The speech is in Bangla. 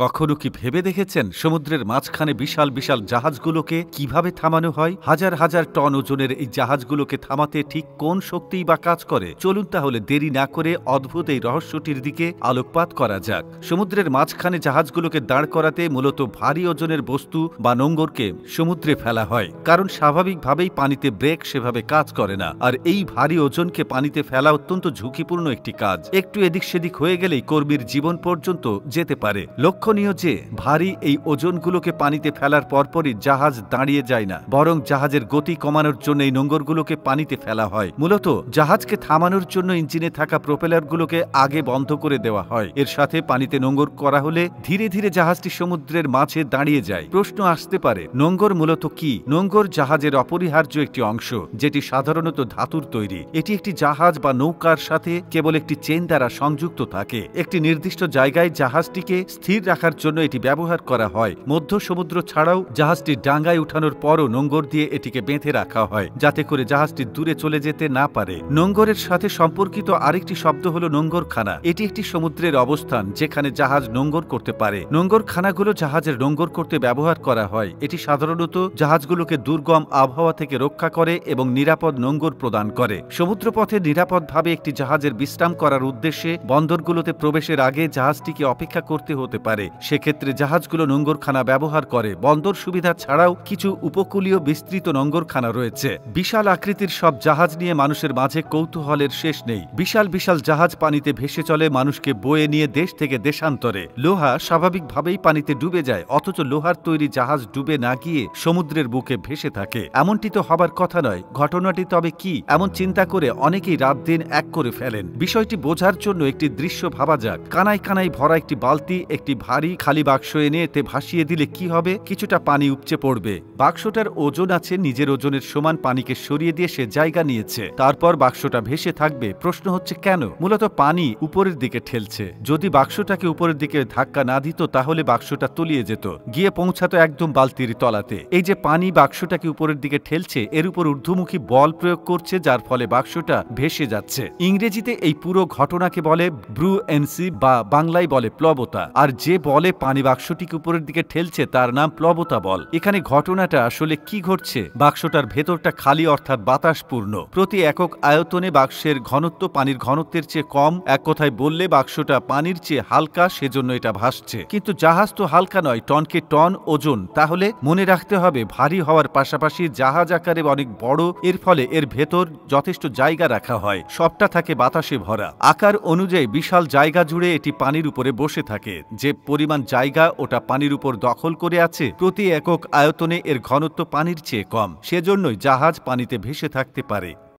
কখনো কি ভেবে দেখেছেন সমুদ্রের মাঝখানে বিশাল বিশাল জাহাজগুলোকে কিভাবে থামানো হয়? হাজার হাজার টন ওজনের এই জাহাজগুলোকে থামাতে ঠিক কোন শক্তিই বা কাজ করে? চলুন তাহলে দেরি না করে অদ্ভুত এই রহস্যটির দিকে আলোকপাত করা যাক। সমুদ্রের মাঝখানে জাহাজগুলোকে দাঁড় করাতে মূলত ভারী ওজনের বস্তু বা নোঙরকে সমুদ্রে ফেলা হয়, কারণ স্বাভাবিকভাবেই পানিতে ব্রেক সেভাবে কাজ করে না। আর এই ভারী ওজনকে পানিতে ফেলা অত্যন্ত ঝুঁকিপূর্ণ একটি কাজ। একটু এদিক সেদিক হয়ে গেলেই কর্মীর জীবন পর্যন্ত যেতে পারে। লক্ষণীয় যে ভারী এই ওজনগুলোকে পানিতে ফেলার পরপরই জাহাজ দাঁড়িয়ে যায় না, বরং জাহাজের গতি কমানোর জন্য এই নোঙরগুলোকে পানিতে ফেলা হয়। মূলত জাহাজকে থামানোর জন্য ইঞ্জিনে থাকা প্রোপেলারগুলোকে আগে বন্ধ করে দেওয়া হয়। এর সাথে পানিতে নোঙর করা হলে ধীরে ধীরে জাহাজটি সমুদ্রের মাঝে দাঁড়িয়ে যায়। প্রশ্ন আসতে পারে, নোঙর মূলত কি? নোঙর জাহাজের অপরিহার্য একটি অংশ, যেটি সাধারণত ধাতুর তৈরি। এটি একটি জাহাজ বা নৌকার সাথে কেবল একটি চেন দ্বারা সংযুক্ত থাকে। একটি নির্দিষ্ট জায়গায় জাহাজটিকে স্থির রাখার জন্য এটি ব্যবহার করা হয়। মধ্য সমুদ্র ছাড়াও জাহাজটি ডাঙ্গায় উঠানোর পরও নোঙর দিয়ে এটিকে বেঁধে রাখা হয়, যাতে করে জাহাজটি দূরে চলে যেতে না পারে। নোঙরের সাথে সম্পর্কিত আরেকটি শব্দ হল নোঙরখানা। এটি একটি সমুদ্রের অবস্থান যেখানে জাহাজ নোঙর করতে পারে। নোঙরখানাগুলো জাহাজের নোঙর করতে ব্যবহার করা হয়। এটি সাধারণত জাহাজগুলোকে দুর্গম আবহাওয়া থেকে রক্ষা করে এবং নিরাপদ নোঙর প্রদান করে। সমুদ্রপথে নিরাপদভাবে একটি জাহাজের বিশ্রাম করার উদ্দেশ্যে বন্দরগুলোতে প্রবেশের আগে জাহাজটিকে অপেক্ষা করতে হতে পারে। সেক্ষেত্রে জাহাজগুলো নোঙরখানা ব্যবহার করে। বন্দর সুবিধা ছাড়াও কিছু উপকূলীয় বিস্তৃত নোঙরখানা রয়েছে। বিশাল আকৃতির সব জাহাজ নিয়ে মানুষের মাঝে কৌতূহলের শেষ নেই। বিশাল বিশাল জাহাজ পানিতে ভেসে চলে, মানুষকে বয়ে নিয়ে দেশ থেকে দেশান্তরে। লোহা স্বাভাবিকভাবেই পানিতে ডুবে যায়, অথচ লোহার তৈরি জাহাজ ডুবে না গিয়ে সমুদ্রের বুকে ভেসে থাকে। এমনটি তো হবার কথা নয়। ঘটনাটি তবে কি? এমন চিন্তা করে অনেকেই রাত দিন এক করে ফেলেন। বিষয়টি বোঝার জন্য একটি দৃশ্য ভাবা যাক। কানায় কানায় ভরা একটি বালতি একটি ভারী খালি বাক্স এনে এতে ভাসিয়ে দিলে কি হবে? কিছুটা পানি উপচে পড়বে। বাক্সটার ওজন আছে নিজের ওজনের সমান। পানিকে সরিয়ে দিয়ে সে জায়গা নিয়েছে। তারপর বাক্সটা ভেসে থাকবে। প্রশ্ন হচ্ছে কেন? মূলত পানি উপরের দিকে ঠেলছে। যদি বাক্সটাকে উপরের দিকে ধাক্কা না দিত তাহলে বাক্সটা তলিয়ে যেত, গিয়ে পৌঁছাতো একদম বালতির তলাতে। এই যে পানি বাক্সটাকে উপরের দিকে ঠেলছে, এর উপর ঊর্ধ্বমুখী বল প্রয়োগ করছে, যার ফলে বাক্সটা ভেসে যাচ্ছে। ইংরেজিতে এই পুরো ঘটনাকে বলে ব্রুয়েন্সি বা বাংলায় বলে প্লবতা। আর যে বলে পানি বাক্সটিকে উপরের দিকে ঠেলছে তার নাম প্লবতা বল। এখানে ঘটনাটা আসলে কি ঘটছে? বাক্সটার ভেতরটা খালি, অর্থাৎ বাতাসপূর্ণ। প্রতি একক আয়তনে বাক্সের ঘনত্ব পানির ঘনত্বের চেয়ে কম। এক কথায় বললে বাক্সটা পানির চেয়ে হালকা, সেজন্য এটা ভাসছে। কিন্তু জাহাজ তো হালকা নয়, টনকে টন ওজন। তাহলে মনে রাখতে হবে ভারী হওয়ার পাশাপাশি জাহাজ আকারে অনেক বড়। এর ফলে এর ভেতর যথেষ্ট জায়গা রাখা হয়, সবটা থাকে বাতাসে ভরা। আকার অনুযায়ী বিশাল জায়গা জুড়ে এটি পানির উপরে বসে থাকে। যে পরিমাণ জায়গা ওটা পানির উপর দখল করে আছে, প্রতি একক আয়তনে এর ঘনত্ব পানির চেয়ে কম। সেজন্যই জাহাজ পানিতে ভেসে থাকতে পারে।